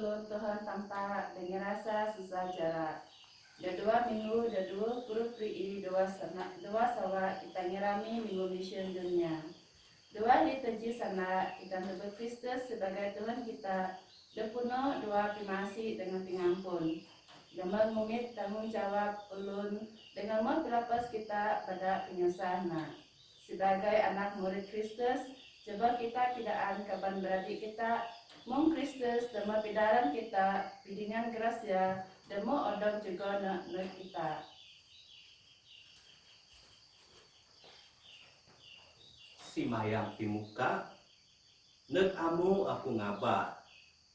ulun Tuhan tanpa dengan rasa susah jarak. Dua minggu, dua puluh pri dua sawa kita ngirami minggu mission dunia. Dua liturgi sana kita sebut Kristus sebagai Tuhan kita. Depuno dua primasi dengan pingampun. Dengan mungit tanggung jawab ulun dengan berlapas kita pada penyesana. Sebagai anak murid Kristus, coba kita tidaan kapan berarti kita mong Kristus demo pidaran kita pidingan grasya demo odong juga nak kita. Si mayang timuka, nek amu aku ngaba,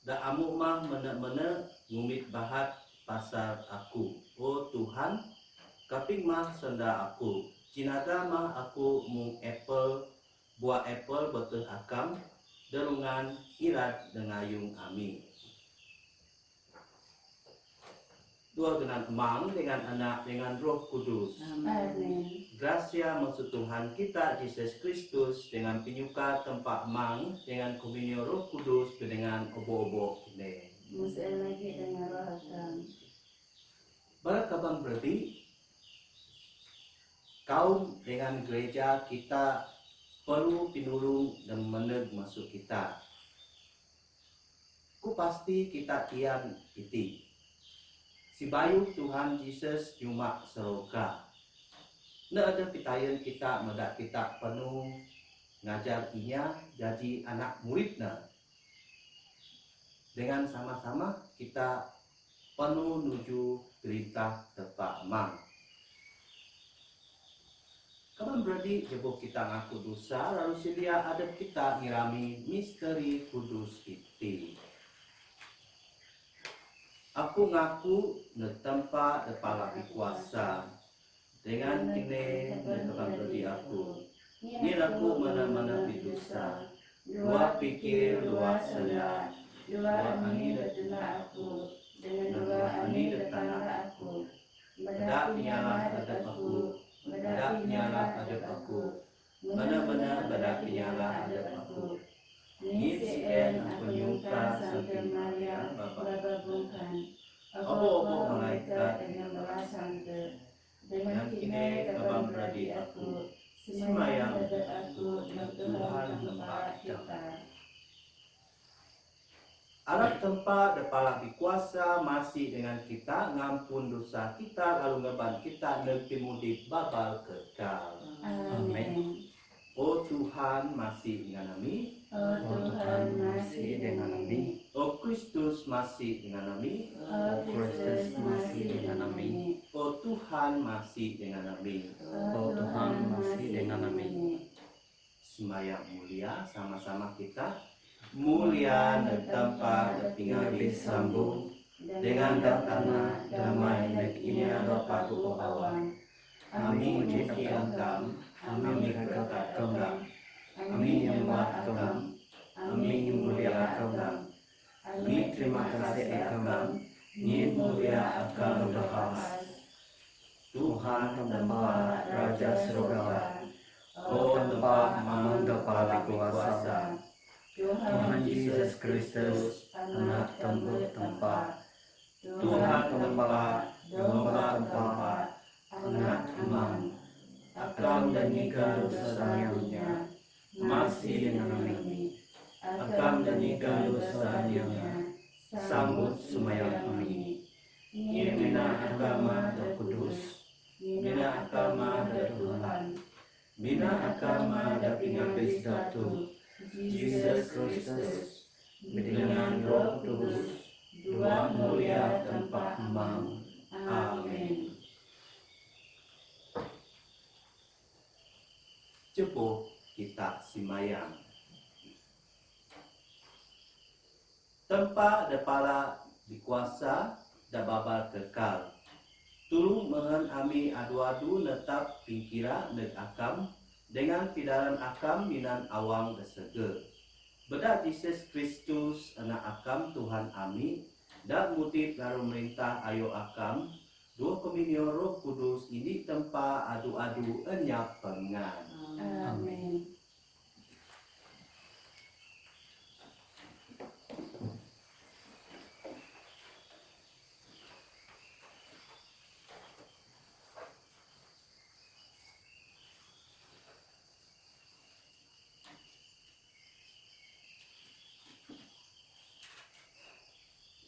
da amu mah mene-mene ngumit bahat pasar aku. Oh Tuhan, kaping mah senda aku, cinaga mah aku mung apple, buah apple betul akam, derungan irad dengayung ami. Dua dengan emang, dengan anak, dengan roh kudus. Amin. Gracia maksud Tuhan kita Yesus Kristus dengan penyuka tempat emang, dengan komunio roh kudus, dengan obo-obo ini. Musel lagi dengan roh hakam. Berkabang berarti, kaum dengan gereja kita perlu pinulung dan meneg masuk kita. Ku pasti kita tian iti. Si bayu Tuhan Yesus cuma seroga. Nggak ada pitayan kita medak kita penuh ngajar inya jadi anak muridnya. Dengan sama-sama kita penuh nuju perintah tepat mang. Kapan berarti jebuk kita ngaku dosa lalu sedia ada kita ngirami misteri kudus itu. Aku ngaku netempa depala kuasa dengan kini netempa berarti aku. Ini aku mana-mana berdosa. Dua pikir, dua senda, dua ani datuna aku, dengan dua ani datana aku. Bedak penyalah hadap aku, bedak penyalah hadap aku, mana-mana bedak penyalah hadap aku. Nisien aku nyungka sampai Maria Bapa bungkan. Obo-obo malaikat dengan belas sante. Dengan kini kapan beradi aku. Semayang hadap aku dan Tuhan tempat kita. Alat tempat depalah dikuasa masih dengan kita ngampun dosa kita lalu ngeban kita negeri mudik babal kekal. Amin. Oh Tuhan masih dengan kami. Oh Tuhan masih dengan kami. Oh Kristus masih dengan kami. Oh Kristus masih dengan kami. Oh Tuhan masih dengan kami. Oh Tuhan masih dengan kami. Sembahyang mulia sama-sama kita. Mulia dan tanpa tinggal disambung dengan datana damai nekinya Bapa Bupawang. Amin muji engkau, amin berkat engkau, amin nyembah engkau, amin mulia engkau, amin terima kasih engkau, amin mulia engkau berhas. Tuhan tempat Raja Surga, oh tempat Aman Dapat Kuasa, Tuhan Yesus Kristus, anak tembus tempat, Tuhan tempat, domba tempat, anak iman, akan dan nikah dosa-nya, masih dengan kami, akan dan nikah dosa-nya, sambut semayang kami. Ia bina agama dan kudus, bina agama dan Tuhan, bina agama dan pingapis datu, Yesus Kristus, dengan roh kudus, dua mulia tanpa embang. Amin. Cepuh kita simayang. Tempat depala dikuasa da babal kekal. Tulung mengen ami adu-adu netap pingkira neg akam dengan pidaran akam minan awang desege. Bedak Yesus Kristus anak akam Tuhan ami dan mutip lalu merintah ayo akam dua komunio roh kudus ini tempa adu-adu enyap pengan. Amin.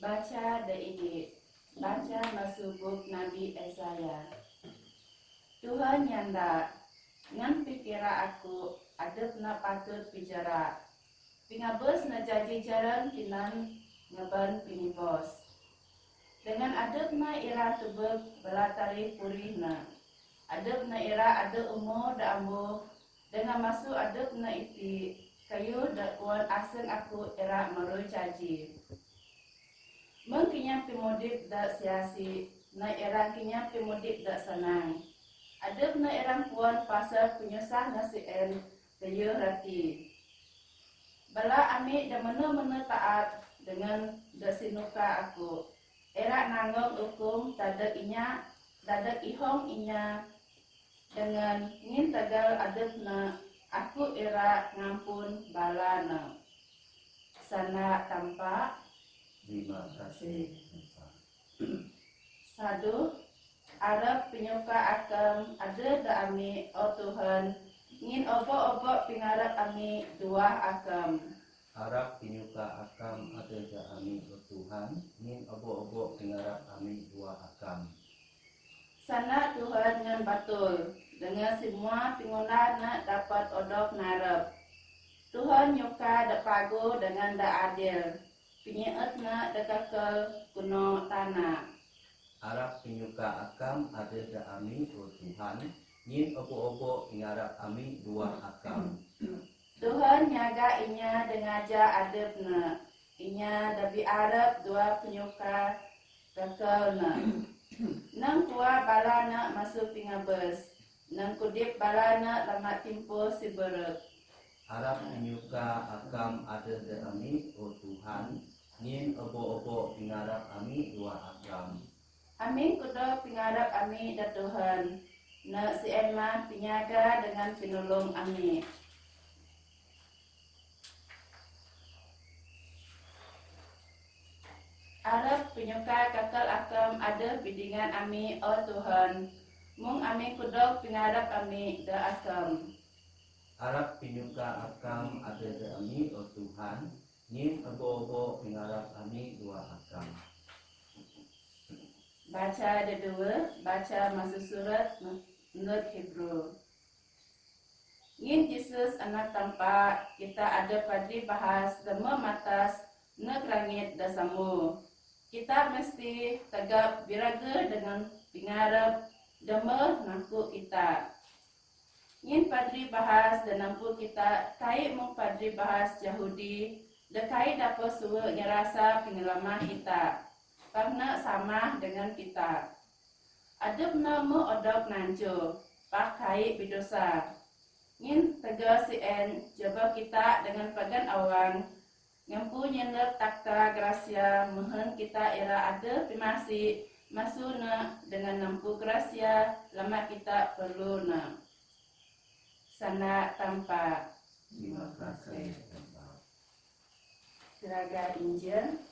Baca ini, baca masuk buk Nabi Yesaya. Tuhan nyanda, ngan pikira aku, adep na patut bicara. Pingabus na jadi jalan kinan ngeban pinibos. Dengan adep na ira tubek belatari purih na. Adep na ira ade umur da ambo. Dengan masuk adep na iti kayu da kuan aseng aku ira maroy caji. Mengkinya pimodip da siasi, na ira kinya pimodip da sanang. Adep na irang puan pasal penyusah na sien kayu rati. Bala ami da mana-mana taat dengan da sinuka aku. Era nanggong hukum tadak inya, tadak ihong inya dengan ngin tagal adep na aku era ngampun bala na. Sana tampak. Terima kasih. Sadu, Arab penyuka akam ada da ami o Tuhan, ngin obo-obo pingarap ami dua akam. Harap pinyuka akam ada da ami o Tuhan, ngin obo-obo pingarap ami dua akam. Sana Tuhan ngan batul, dengan semua pingguna na dapat odok narap. Tuhan nyuka da pago dengan da adil, pinyeet na da kakel kuno tanah. Harap pinyuka akam ada da ami o Tuhan, ngin obo-obo pingarap ami dua akam. Tuhan nyaga inya dengaja adep na, inya dabi arab dua penyuka kakel na. Nang tua balana masuk pingabes, nang kudip balana lamat timpo si berek. Harap pinyuka akam ada da ami o Tuhan, ngin obo-obo pingarap ami dua akam. Amin kudo pingarap ami da Tuhan, na si Emma pinyaga dengan pinolong ami. Arab penyuka kakal akam ada bidingan ami o Tuhan, mung ami kudo pingarap ami da akam. Harap pinyuka akam ada da ami o Tuhan, ngin obo-obo pingarap ami dua akam. Baca ada dua, baca masuk surat menurut Hebrew. Ngin Yesus anak tampak, kita ada padri bahas dema matas nek langit da samu. Kita mesti tegap biraga dengan pingarap dema nangku kita. Ngin padri bahas dan nampu kita kai mung padri bahas Yahudi, dekai dapat suwe ngerasa pengalaman kita. Karena sama dengan kita. Adep nama odok nanjo, pakai bidosa. Ngin tegas sien, coba kita dengan pagan awang, ngampu nyelep takta gracia, mehen kita era ada pimasi, masuna dengan nampu gracia, lama kita perlu na. Sana tanpa. Terima kasih. Geraga Injil.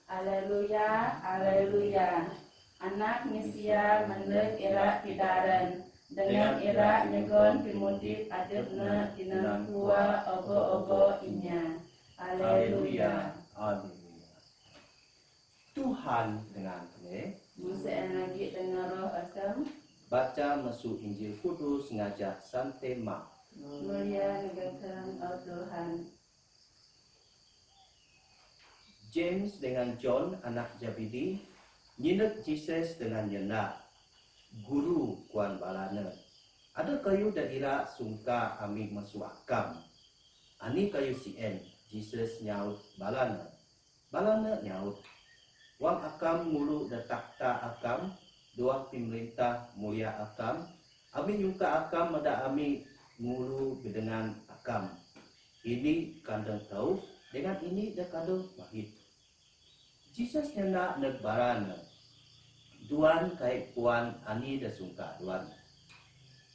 Haleluya, haleluya. Anak Mesia meneg era pidaran, dengan era nyegon pimudip adepna dinang tua obo-obo inya. Haleluya. Haleluya. Tuhan dengan kene Musa lagi dengan roh akam, baca masuk Injil Kudus ngajak santema. mulia negakam o Tuhan. James dengan John anak Jabidi, nyinek Jesus dengan nyena, guru kuan balana. Ada kayu daira sungka ami masuk akam. Ani kayu sien, Jesus nyaut balana. Balana nyaut. Wang akam mulu da takta akam, dua pemerintah mulia akam. Ami nyungka akam ada ami mulu dengan akam. Ini kandang tahu, dengan ini da kandang pahit. Jesus nyana negbarana. Duan kait puan ani da sungka duan.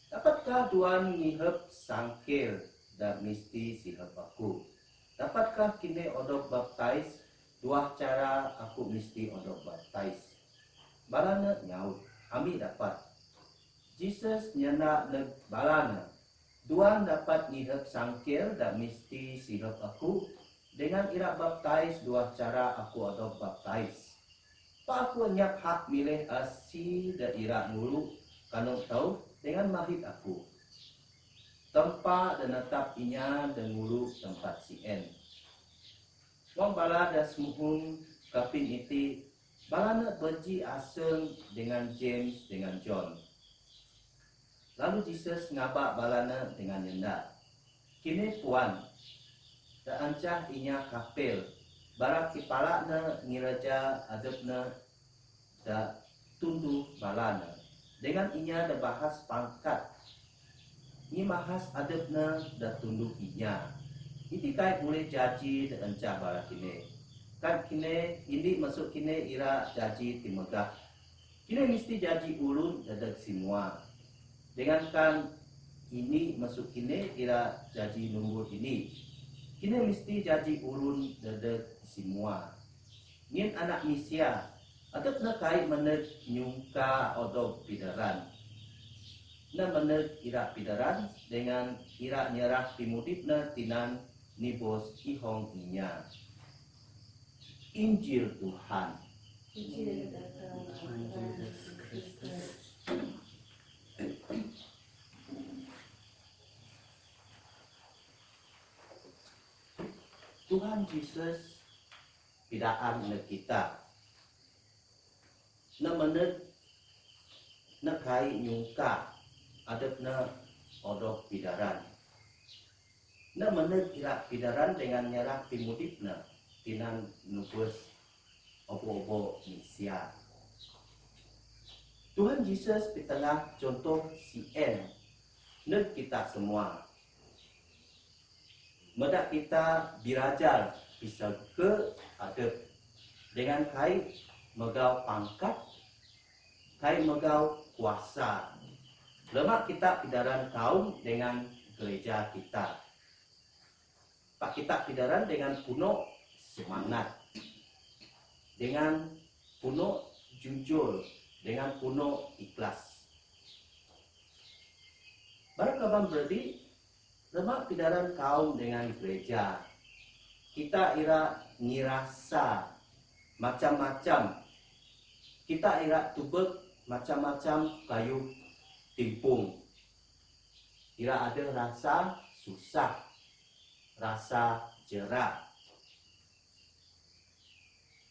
Dapatkah duan ngihep sangkir da misti sihep aku? Dapatkah kini odok baptais? Dua cara aku misti odok baptais. Barana nyaut, ami dapat. Jesus nyana negbarana. Duan dapat ngihep sangkir da misti sihep aku. Dengan ira baptais dua cara aku ada baptais. Pak aku nyap hak milih asi dan ira mulu kanong tahu dengan mahit aku. Tempat dan tetap inya dan mulu tempat sien. Wong bala dan semuhun kapin iti balana berji aseng dengan James dengan John. Lalu Jesus ngabak balana dengan nyenda. Kini puan, da ancah inya kapil, barak kepala na ngiraja adabna da tundu balana. Dengan inya da bahas pangkat, ini bahas adabna da tundu inya. Iti kait boleh jaji da ancah barak kini. Kan kini ini masuk kini ira jaji timegah. Kini mesti jaji ulun dadak semua. Dengan kan ini masuk kini ira jaji nombor ini. Kini mesti jaji ulun dadak semua. Ngin anak misia atau na kait meneg nyungka atau pidaran. Na meneg ira pidaran dengan ira nyerah timudip na tinan nibos ihong inya. Injil Tuhan. Injil Tuhan Yesus Kristus. Tuhan Yesus pidaan na kita. Na meneg na kai nyungka adab na odok pidaran. Na meneg ira pidaran dengan nyerah pimudip na tinan nubus obo-obo misia. Tuhan Yesus di tengah contoh CN neg kita semua. Medak kita birajal bisa ke adab dengan kai megau pangkat, kai megau kuasa. Lemak kita pidaran kaum dengan gereja kita. Pak kita pidaran dengan kuno semangat, dengan kuno jujur, dengan kuno ikhlas. Barang kapan berarti lemak pidaran kaum dengan gereja. Kita ira ngirasa macam-macam. Kita ira tubek macam-macam kayu timpung. Ira ada rasa susah, rasa jerak.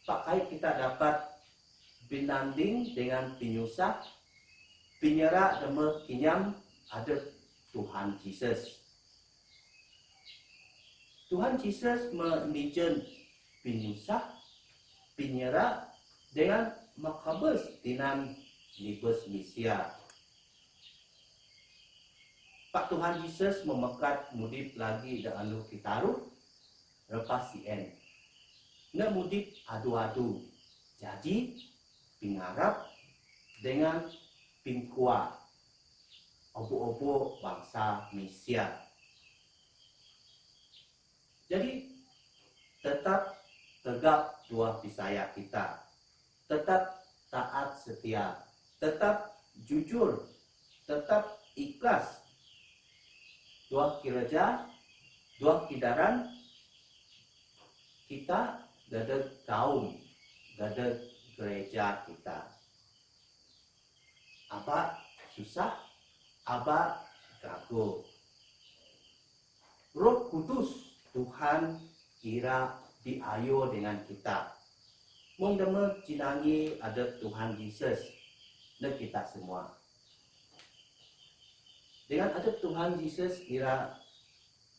Pakai kita dapat binanding dengan penyusah, penyerah demi kinyam ada Tuhan Yesus. Tuhan Yesus menijen penyusah, penyerah dengan makabes tinan libes misia. Pak Tuhan Yesus memekat mudip lagi dan anu kitaruh lepas sien. Na mudip adu-adu. Jadi pingarap dengan pingkua obo-obo bangsa misia. Jadi tetap tegak dua pisaya kita. Tetap taat setia. Tetap jujur. Tetap ikhlas. Dua kireja, dua kidaran, kita gada kaum, gada gereja kita. Apa susah, apa gago. Roh Kudus Tuhan kira diayo dengan kita. Mung deme cinangi ada Tuhan Yesus dan kita semua. Dengan ada Tuhan Yesus kira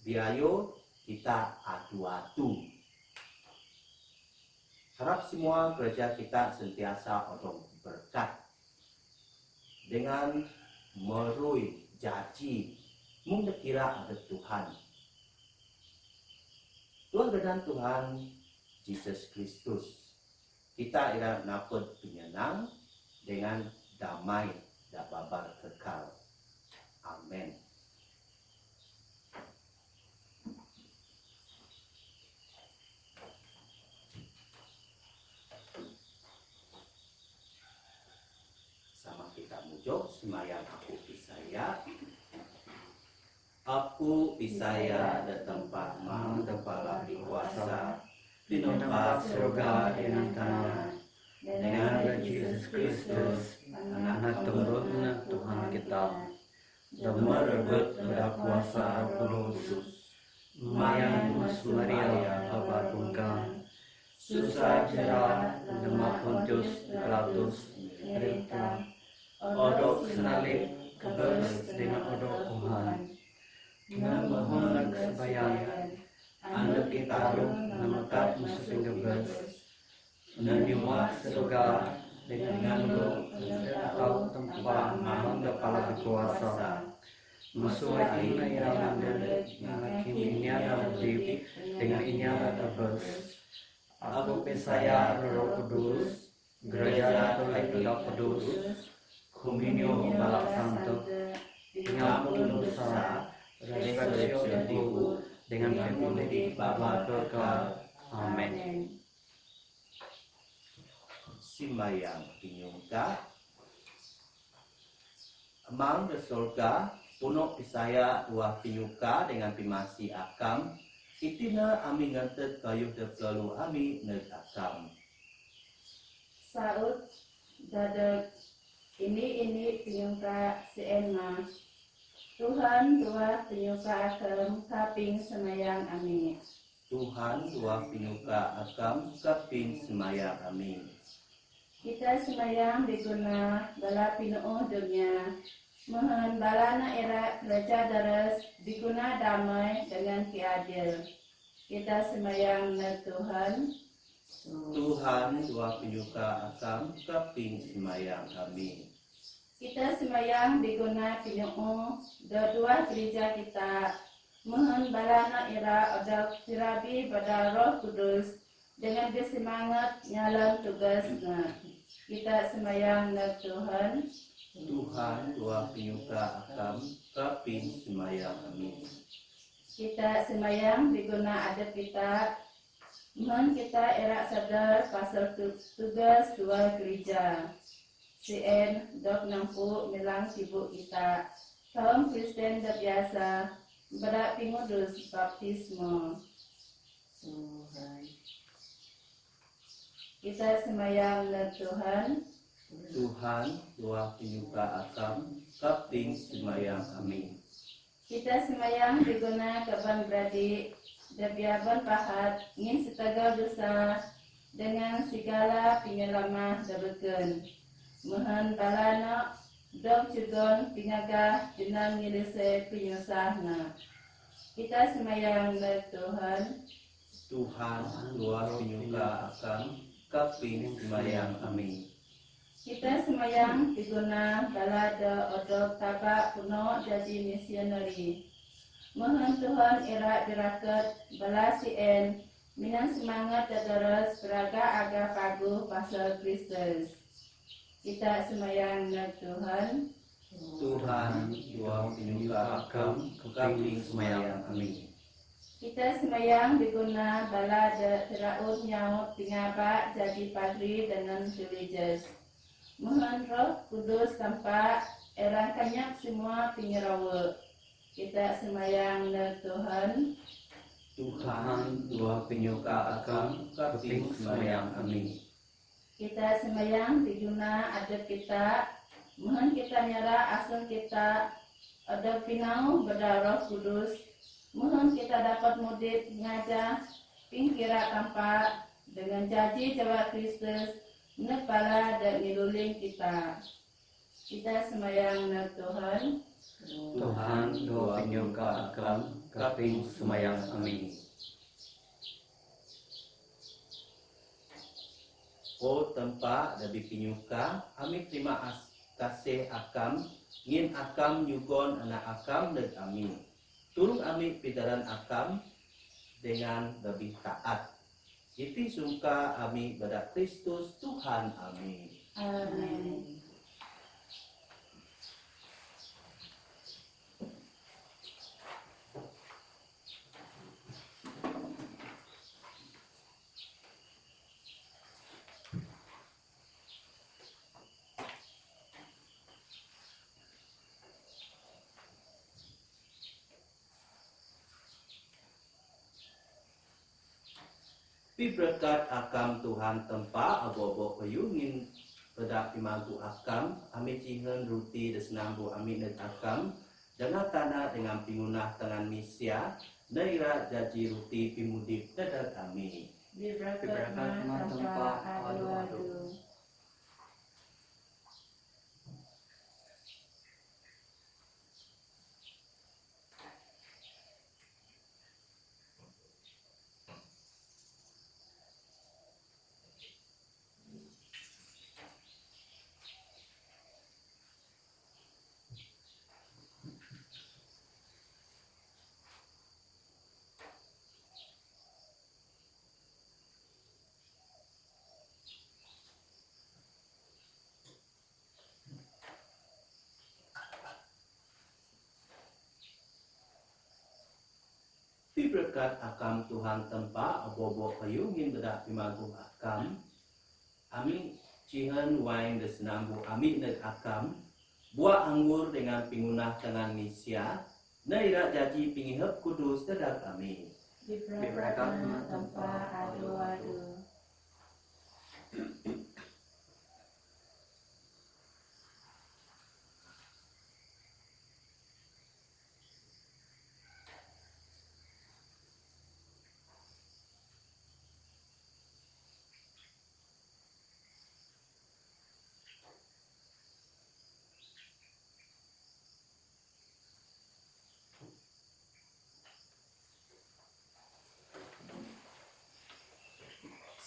diayo kita adu-adu. Harap semua gereja kita sentiasa odong berkat. Dengan merui janji mung kira ada Tuhan. Tuhan dan Tuhan Yesus Kristus. Kita ira dapat penyenang dengan damai dan babar kekal. Amin. Sama kita mujo semayang aku pisaya. Aku Isaya da tempat mang da pala kuasa tinompa surga dengan tanah dengan Yesus Kristus anak turunnya Tuhan kita dan merebut pada kuasa Roh Kudus Mayan Mas Maria Bapa Tunggal susah jerah nama Pontius Pilatus derita odok salib kebes dengan odok Tuhan dengan mohon kesabayan anda kita ruh namakap masuk kebes dan diwak surga dengan ruh atau tempat mamang kepala berkuasa masuk ina yang kini nanti dengan inya terus aku percaya Roh Kudus gereja Katolik Kudus komunio balak santo pengampun dosa resurreksi tubuh dengan pemulihan Bapa kekal amin. Simbayang pinyungka amang de surga puno pisaya dua pinyuka dengan pimasi akam itina ami ngantet kayuh de selalu ami neg akam Saud dadak ini pinyuka si Emma Tuhan dua pinyuka akam kaping semayang amin. Tuhan dua pinyuka akam kaping semayang amin. Kita semayang diguna bala pinuuh dunia mohon balana era kerja daras diguna damai dengan kiadil. Kita semayang na Tuhan dua pinyuka akam kaping semayang amin. Kita semayang diguna pinuuh dua gereja kita mohon balana era ada tirabi pada Roh Kudus dengan bersemangat nyalam tugasnya. Kita semayang na Tuhan dua pinyuka akam kaping semayang amin. Kita semayang diguna adat kita mohon kita erak sadar pasal tugas dua gereja CN dok nampu melang sibuk kita kaum Kristen biasa berak pingudus baptisme kita semayang na Tuhan dua pinyuka akam kaping semayang amin. Kita semayang diguna kaban beradik dabiaban pahat ingin setagal dosa dengan segala penyelamah dabeken mohon balana dok cugon pingagah jenam nyelesai penyusahna. Kita semayang na Tuhan dua pinyuka akam kaping semayang amin. Kita semayang diguna balada odok tabak puno jadi misioneri. Mohon Tuhan erat berakat bala CN minang semangat terus beraga aga paguh pasal Kristus. Kita semayang na Tuhan dua pinyuka akam kaping semayang amin. Kita semayang diguna balada teraut nyaut pingabak jadi padri dengan religius. Mohon Roh Kudus tampak erang kanyak semua penyerawa. Kita semayang na Tuhan dua pinyuka akam kaping semayang amin. Kita semayang diguna adat kita. Mohon kita nyerah asal kita ada pinau pada Roh Kudus. Mohon kita dapat mudit ngajar pingkira tampak dengan janji jawab Kristus nepala dan niluling kita. Kita semayang na Tuhan dua pinyuka akam kaping semayang amin. O tempat dari pinyuka, ami terima kasih akam, ngin akam nyugon anak akam dan amin. Turun ami pidaran akam dengan lebih taat. Iti sungka ami pada Kristus Tuhan amin. Amin. Pi berkat akam Tuhan tempa abo-abo payungin pada pimagu akam, ami cihen ruti desenambu ami net akam, dengan tanah dengan pingunah tangan misia, daerah jaji ruti pimudip dadat ami. Diberkat tanpa adu-adu. Pi berkat akam Tuhan tempa abo-abo payungin bedak pimagu akam, ami cihen wain desenambu ami net akam, buah anggur dengan pingunah tangan misia, daerah jaji pingihep kudus dadat ami. Diberkat tanpa adu-adu.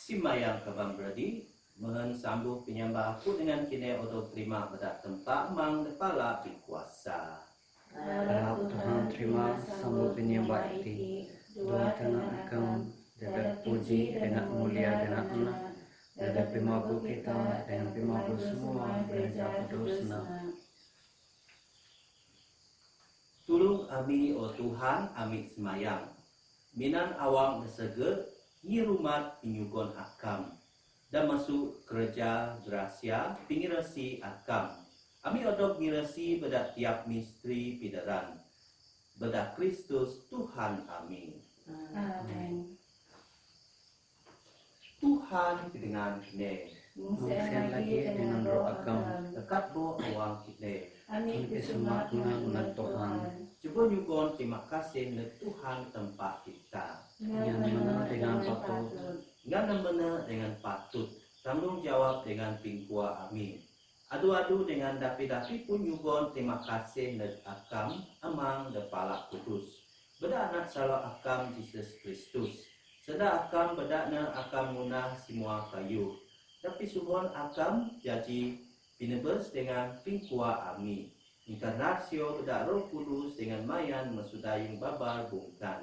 Simayang kabang beradi, mehen sambuh penyembah aku dengan kini odo terima bedak tempat mang kepala berkuasa. Harap Tuhan terima sambut penyembah itu, dua tanah agam, jagat puji dan mulia dan anak, dan pimagu kita dengan pimagu semua gereja kudus na. Tulung ami o Tuhan ami semayang, minan awang nesege, nyirumat pinyugon akam, dan masuk kerja gracia pingirasi akam. Ami odok ngirasi bedak tiap misteri pidaran, bedak Kristus Tuhan amin. Amin. Tuhan dengan kini, Mungsen lagi dengan roh agam. dekat bo awang kini. Amin kesumat mengenal Tuhan. Coba nyugon terima kasih ne Tuhan tempat kita. Yang mana dengan patut, Ngana mena dengan patut, tanggung jawab dengan pingkua amin. Adu-adu dengan dapi-dapi pun nyugon terima kasih ne akam amang depala kudus. Beda anak salah akam Yesus Kristus. Seda akam bedakna akam munah semua kayu. Tapi suhon akam jadi pinebes dengan pingkua amin. Inkarnasio bedak roh kudus dengan mayan mesudayung babar bungkan.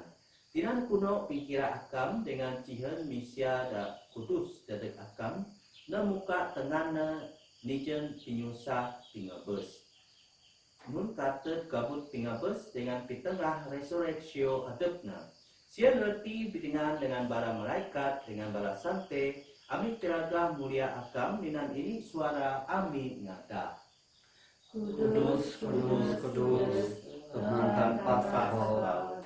Tinan kuno pikira akam dengan cihen misia da kudus dadek akam na muka tengana nijen pinyusah pingabes. Mun kata kabut pingabes dengan pitengah resurreksio adepna. Sian reti bidingan dengan bara malaikat dengan bara sante, ami tiraga mulia akam minan ini suara ami ngada. kudus, kudus, kudus, Tuhan tanpa tawar.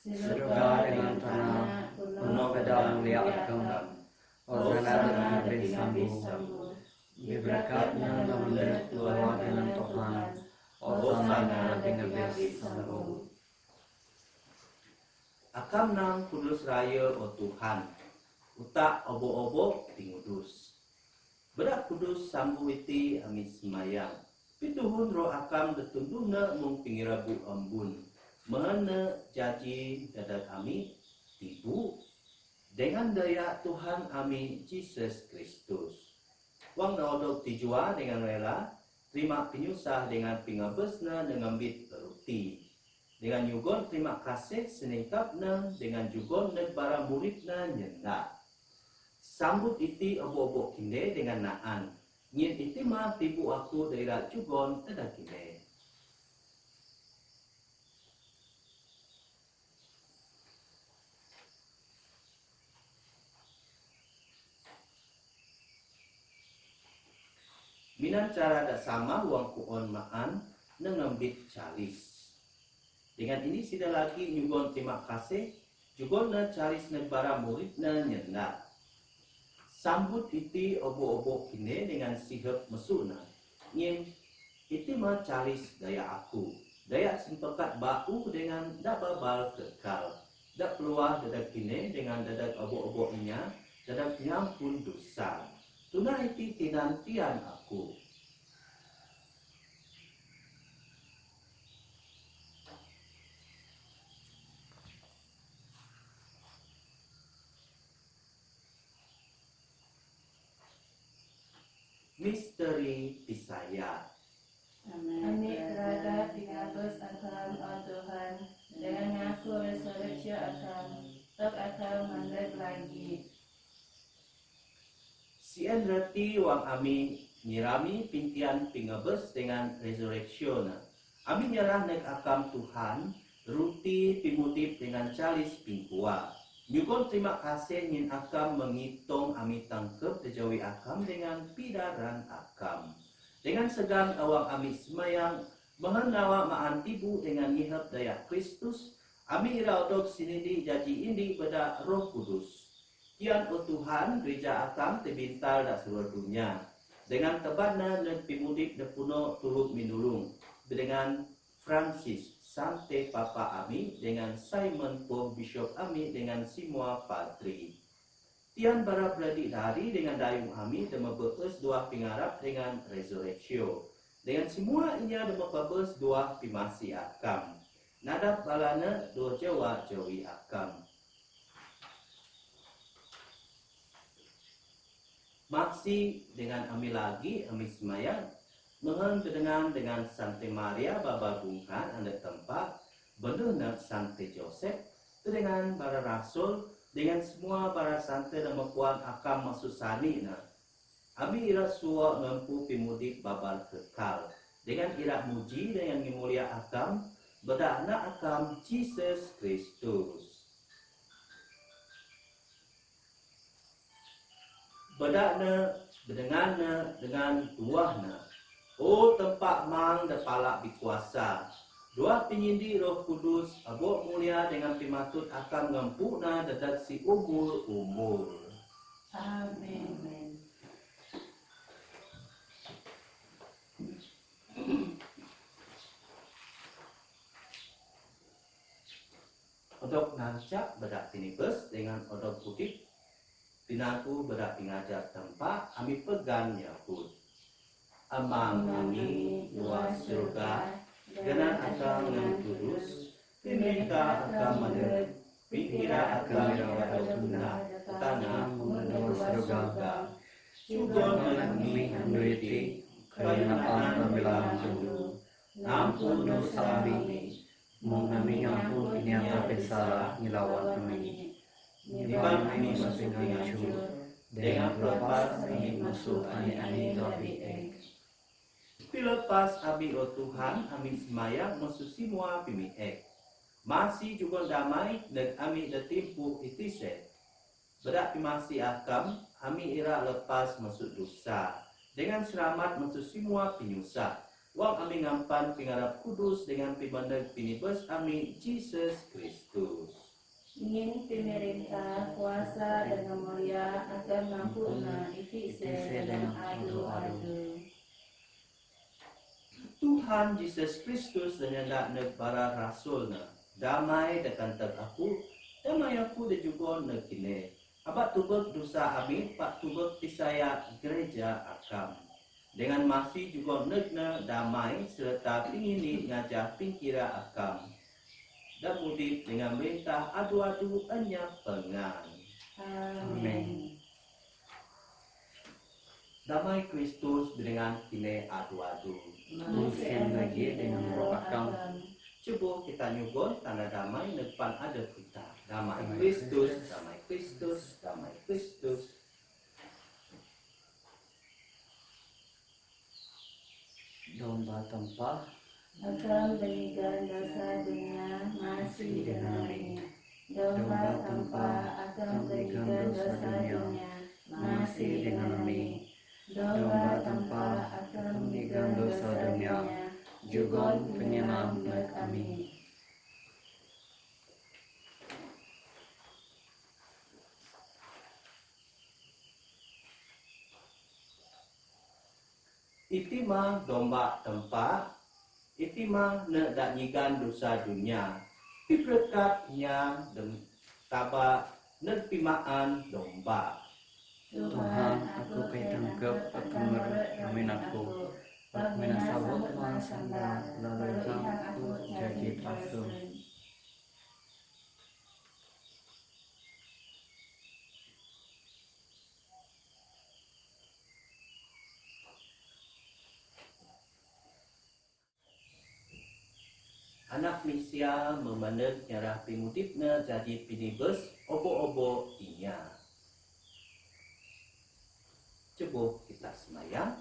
Surga dengan tanah, penuh pedang mulia agam, Hosana dengan sambu, diberkatnya menurut keluar dengan Tuhan, Hosana dengan sambu. Akam nang kudus raya o Tuhan, utak obo-obo pingudus. Bedak kudus sambu iti ami semayang, pituhun roh akam detunduna mung pingirabu ambun. Mana jaji dadat ami tibu dengan daya Tuhan ami Yesus Kristus. Wang naodok tijua dengan rela, terima penyusah dengan pingabesna dengan bit ruti. Dengan yugon terima kasih seningkapna dengan jugon dan para muridna nyenda. Sambut iti obo-obo kinde dengan naan. Nyet iti mah tibu aku daerah jugon ada kinde. Minan cara dak sama uang kuon maan nengembit calis. Dengan ini sida lagi nyugon terima kasih jugon na calis na para murid na nyenda. Sambut iti obo-obo kini dengan sihep mesuna. Ngin iti mah calis daya aku. Daya simpekat bau dengan dababal kekal. Dak peluah dadak kini dengan dadak obo-obo inya, dadak nyampun dosa. Tuna iti tinantian aku. Misteri Pisaya. Kami berada pingabus akan Tuhan dengan ngaku resurreksi akan tok akan mandek lagi. Sien reti wang ami nyirami pintian pingabus dengan resurrection. Ami nyerah nek akam Tuhan, ruti pimutip dengan calis pingkua. Nyukon terima kasih ngin akam menghitung ami tangkep terjawi akam dengan pidaran akam. Dengan segan awang ami semayang, mehenawa maan tibu dengan ngihap daya Kristus, ami ira odok sinindi jaji indi pada Roh Kudus. Kian o Tuhan gereja akam tebintal dak seluruh dunia. Dengan tebana dan pimudip depuno tuluk minulung. Dengan Francis Sante Papa ami, dengan Simon Pope Bishop ami, dengan semua Patri. Tian bara beradik dari dengan dayung ami dema beus dua pingarap dengan resurrection. Dengan semua inya dema beus dua pimasi akam. Nadap balana dua jawa jawi akam. Maksi dengan ami lagi ami semayang. Mehen dengan Sante Maria Baba Bungkan anda tempat benar Sante Joseph dengan para rasul dengan semua para sante dan puan akam masuk sani na. Abi ira suwa ngempu pimudik babal kekal dengan ira muji dengan ngimulia akam bedakna akam Jesus Kristus. Bedakna dengan tuahna. Oh tempat mang depala bikuasa. Dua penyindi Roh Kudus abok mulia dengan pimatut akan ngempuna dadak si umur. Amin. Odok nancak bedak tinibus dengan odok putih. Tinaku bedak pingajar tempat ami pegang nyaput. Amang ami luas surga, genan akan yang kudus, piminta akan menurut, pikira akan rawat guna, tanah menurut surga. Juga menami anuiti, kayanaan pemilang dulu, ampun dosa kami, Mengami ampun ini apa pesara ngilawan kami. Niban kami masuk hancur, dengan pelepas kami masuk ani-ani dobi Pilepas abi o Tuhan, ami semayang semua pimiek. Masih juga damai dan ami detimpu itiset. Berak pimasi akam, ami ira lepas masuk dosa. Dengan selamat masuk semua pinyusah. Wang ami ngampan pingarap kudus dengan pimandang pinibus ami Jesus Kristus. Ingin pemerintah, kuasa dan mulia akan mampuna itise dan adu-adu. Tuhan Yesus Kristus dengan para rasulna damai dekan tak aku damai aku dan juga nekine abak tubek dosa ami pak tubek tisaya gereja akam dengan masih juga nekna damai serta pingini ngajah pingkira akam dan mudip dengan merintah adu-adu enya pengan. Amin. Damai Kristus dengan kine adu-adu. Mungkin lagi dengan roh akam. Coba kita nyugun tanda damai depan ada kita. Damai Kristus, damai Kristus, damai Kristus. Domba tempah Akan berikan dosa dunia masih dengan kami. Domba tanpa akan berikan dosa dunia masih dengan kami. Domba tanpa akan berikan dosa dunia juga penyenang kami. Itima domba tempat, itima ne dak nyigan dosa dunia. Diberkatnya dan taba ne pimaan domba. Tuhan, aku ketangkep akan meremin aku. Pagmina sabot mga sanda, lalu aku jadi palsu. Anak Misia memandang nyarah pimutipna jadi pinibus obo-obo inya. Coba kita semayang.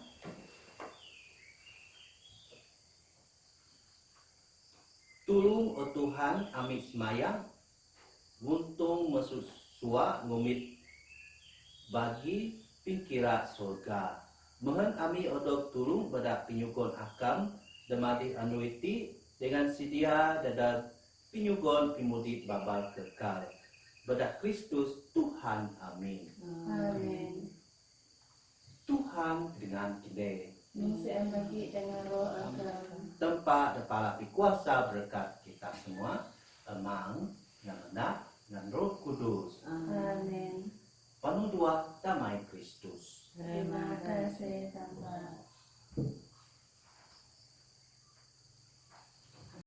Tulung o Tuhan ami semayang, nguntung mesusua ngumit bagi pingkira surga. Mohon ami odok tulung pada pinyugon akam demadi anuiti dengan sedia dadar pinyugon pimudi babal kekal. Pada Kristus Tuhan, amin. Amin. Tuhan dengan kini Mengisi bagi dengan roh agama. tempat kepala kuasa berkat kita semua, emang, yang enak, dan roh